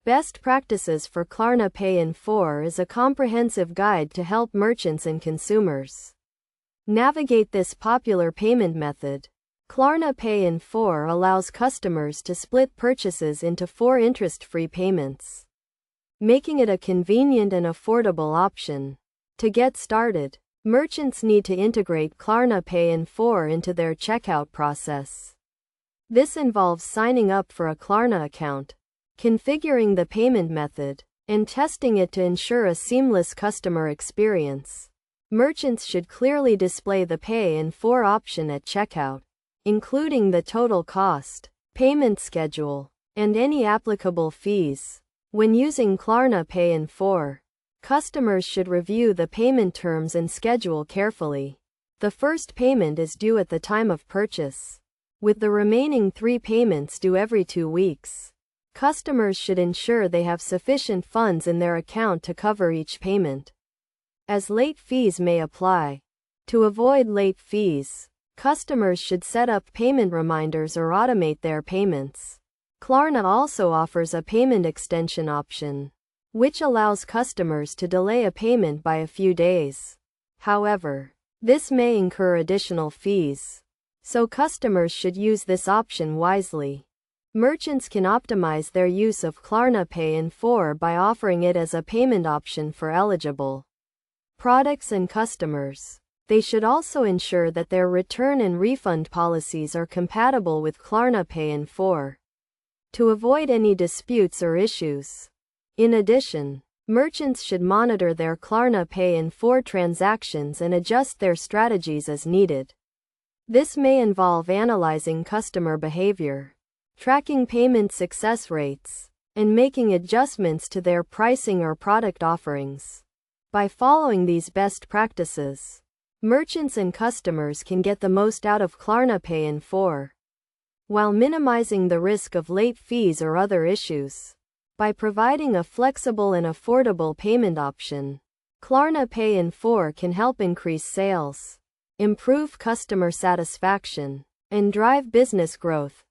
Best Practices for Klarna Pay in 4 is a comprehensive guide to help merchants and consumers navigate this popular payment method. Klarna Pay in 4 allows customers to split purchases into 4 interest-free payments, making it a convenient and affordable option. To get started, merchants need to integrate Klarna Pay in 4 into their checkout process. This involves signing up for a Klarna account, configuring the payment method, and testing it to ensure a seamless customer experience. Merchants should clearly display the Pay in 4 option at checkout, including the total cost, payment schedule, and any applicable fees. When using Klarna Pay in 4, customers should review the payment terms and schedule carefully. The first payment is due at the time of purchase, with the remaining 3 payments due every 2 weeks. Customers should ensure they have sufficient funds in their account to cover each payment, as late fees may apply. To avoid late fees, customers should set up payment reminders or automate their payments. Klarna also offers a payment extension option, which allows customers to delay a payment by a few days. However, this may incur additional fees, so customers should use this option wisely. Merchants can optimize their use of Klarna Pay in 4 by offering it as a payment option for eligible products and customers. They should also ensure that their return and refund policies are compatible with Klarna Pay in 4 to avoid any disputes or issues. In addition, merchants should monitor their Klarna Pay in 4 transactions and adjust their strategies as needed. This may involve analyzing customer behavior, tracking payment success rates, and making adjustments to their pricing or product offerings. By following these best practices, merchants and customers can get the most out of Klarna Pay in 4, while minimizing the risk of late fees or other issues. By providing a flexible and affordable payment option, Klarna Pay in 4 can help increase sales, improve customer satisfaction, and drive business growth.